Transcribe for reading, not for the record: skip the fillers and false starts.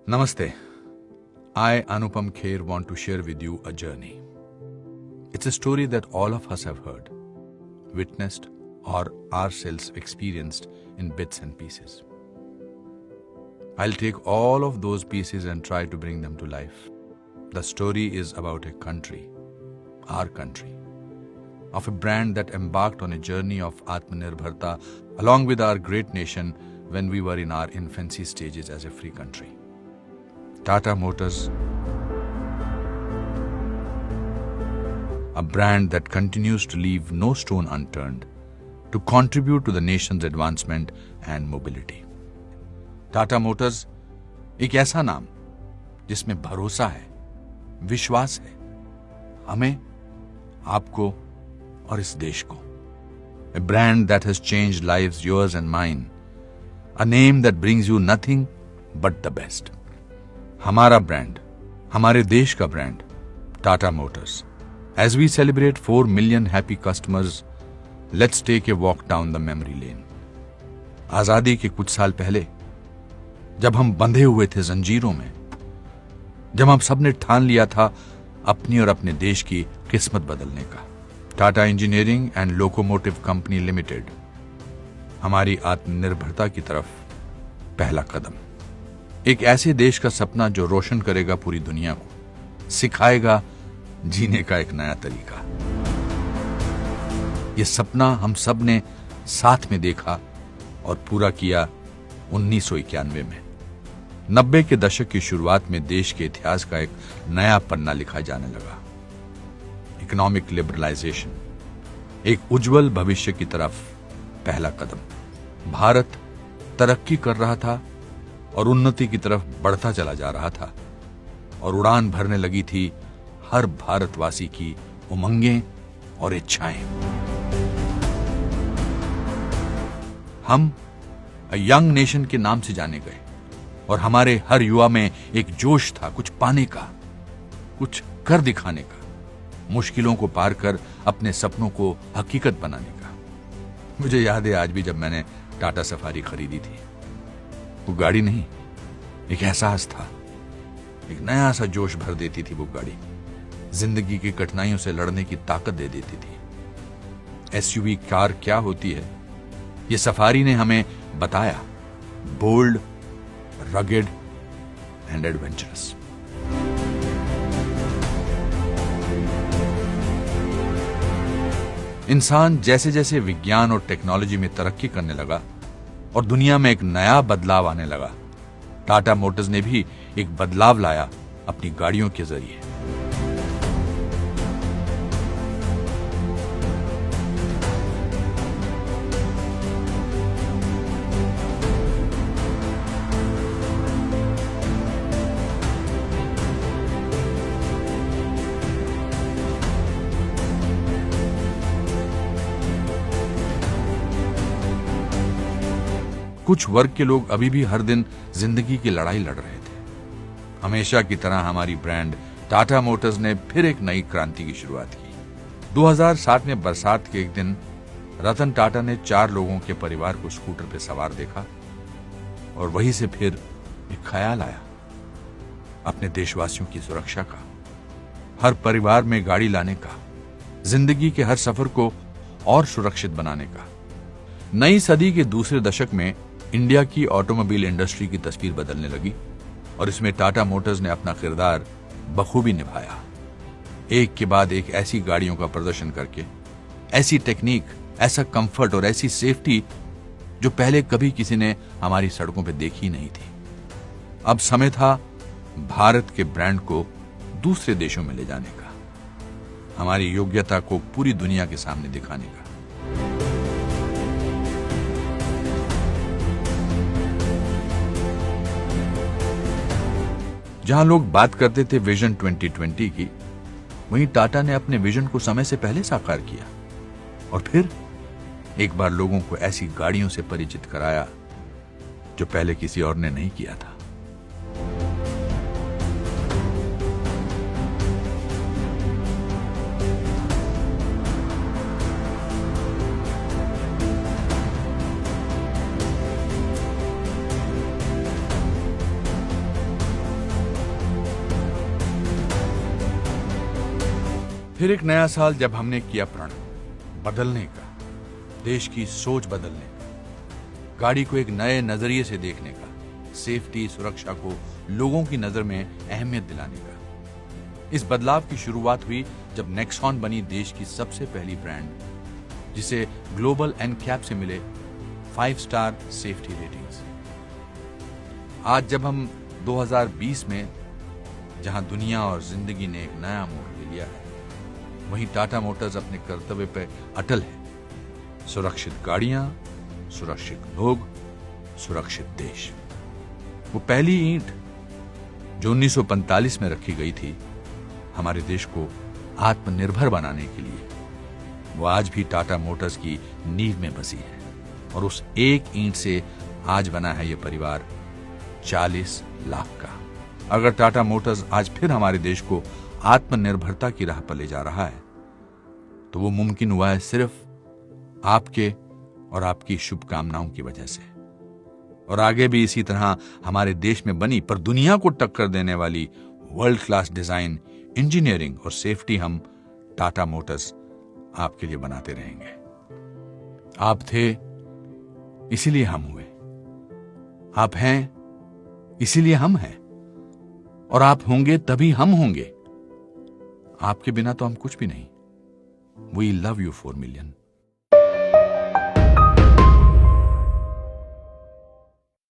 Namaste. I, Anupam Kher, want to share with you a journey. It's a story that all of us have heard, witnessed, or ourselves experienced in bits and pieces. I'll take all of those pieces and try to bring them to life. The story is about a country, our country, of a brand that embarked on a journey of Atmanirbharta along with our great nation when we were in our infancy stages as a free country. Tata Motors, a brand that continues to leave no stone unturned to contribute to the nation's advancement and mobility. Tata Motors एक ऐसा नाम जिसमें भरोसा है, विश्वास है, हमें, आपको और इस देश को. A brand that has changed lives, yours and mine. A name that brings you nothing but the best. हमारा ब्रांड, हमारे देश का brand, Tata Motors. As we celebrate 4 million happy customers, let's take a walk down the memory lane. आजादी के कुछ साल पहले, जब हम बंधे हुए थे जंजीरों में, जब हम सबने ठान लिया था अपनी और अपने देश की किस्मत बदलने का, Tata engineering and locomotive company limited हमारी आत्मनिर्भरता की तरफ पहला कदम. एक ऐसे देश का सपना जो रोशन करेगा पूरी दुनिया को, सिखाएगा जीने का एक नया तरीका. ये सपना हम सब ने साथ में देखा और पूरा किया 1991 में. 90 के दशक की शुरुआत में देश के इतिहास का एक नया पन्ना लिखा जाने लगा. इकोनॉमिक लिबरलाइजेशन, एक उज्जवल भविष्य की तरफ पहला कदम. भारत तरक्की कर रहा था और उन्नति की तरफ बढ़ता चला जा रहा था और उड़ान भरने लगी थी हर भारतवासी की उमंगें और इच्छाएं. हम यंग नेशन के नाम से जाने गए और हमारे हर युवा में एक जोश था कुछ पाने का, कुछ कर दिखाने का, मुश्किलों को पार कर अपने सपनों को हकीकत बनाने का. मुझे याद है आज भी जब मैंने टाटा सफारी खरीदी थी. वो गाड़ी नहीं, एक एहसास था. एक नया सा जोश भर देती थी वो गाड़ी. जिंदगी की कठिनाइयों से लड़ने की ताकत दे देती थी. एसयूवी कार क्या होती है, ये सफारी ने हमें बताया. Bold, rugged and adventurous. इंसान जैसे जैसे विज्ञान और टेक्नोलॉजी में तरक्की करने लगा और दुनिया में एक नया बदलाव आने लगा, टाटा मोटर्स ने भी एक बदलाव लाया अपनी गाड़ियों के जरिए. कुछ वर्ग के लोग अभी भी हर दिन जिंदगी की लड़ाई लड़ रहे थे. हमेशा की तरह हमारी ब्रांड टाटा मोटर्स ने फिर एक नई क्रांति की शुरुआत की. 2007 में बरसात के एक दिन रतन टाटा ने 4 लोगों के परिवार को स्कूटर पर सवार देखा और वहीं से फिर एक ख्याल आया अपने देशवासियों की सुरक्षा का, हर परिवार में गाड़ी लाने का, जिंदगी के हर सफर को और सुरक्षित बनाने का. नई सदी के दूसरे दशक में इंडिया की ऑटोमोबाइल इंडस्ट्री की तस्वीर बदलने लगी और इसमें टाटा मोटर्स ने अपना किरदार बखूबी निभाया. एक के बाद एक ऐसी गाड़ियों का प्रदर्शन करके, ऐसी टेक्निक, ऐसा कंफर्ट और ऐसी सेफ्टी जो पहले कभी किसी ने हमारी सड़कों पर देखी नहीं थी. अब समय था भारत के ब्रांड को दूसरे देशों में ले जाने का, हमारी योग्यता को पूरी दुनिया के सामने दिखाने का. जहां लोग बात करते थे विजन 2020 की, वहीं टाटा ने अपने विजन को समय से पहले साकार किया और फिर एक बार लोगों को ऐसी गाड़ियों से परिचित कराया जो पहले किसी और ने नहीं किया था. फिर एक नया साल जब हमने किया प्रण बदलने का, देश की सोच बदलने का, गाड़ी को एक नए नजरिए से देखने का, सेफ्टी सुरक्षा को लोगों की नजर में अहमियत दिलाने का। इस बदलाव की शुरुआत हुई जब नेक्सॉन बनी देश की सबसे पहली ब्रांड, जिसे ग्लोबल एनकैप से मिले 5 स्टार सेफ्टी रेटिंग्स। आज जब हम 2020 में जहां दुनिया और जिंदगी ने एक नया मोड़ ले लिया है, वहीं टाटा मोटर्स अपने कर्तव्य पर अटल है। सुरक्षित गाड़ियां, सुरक्षित लोग, सुरक्षित देश। वो पहली ईंट जो 1945 में रखी गई थी हमारे देश को आत्मनिर्भर बनाने के लिए, वो आज भी टाटा मोटर्स की नींव में बसी है। और उस एक ईंट से आज बना है ये परिवार 40 लाख का। अगर टाटा मोटर्स आज फिर हमारे देश को आत्मनिर्भरता की राह पर ले जा रहा है, तो वो मुमकिन हुआ है सिर्फ आपके और आपकी शुभकामनाओं की वजह से। और आगे भी इसी तरह हमारे देश में बनी पर दुनिया को टक्कर देने वाली वर्ल्ड क्लास डिजाइन, इंजीनियरिंग और सेफ्टी हम टाटा मोटर्स आपके लिए बनाते रहेंगे। आप थे इसीलिए हम हुए, आप हैं इसीलिए हम हैं, और आप होंगे तभी हम होंगे। आपके बिना तो हम कुछ भी नहीं। We love you 4 million.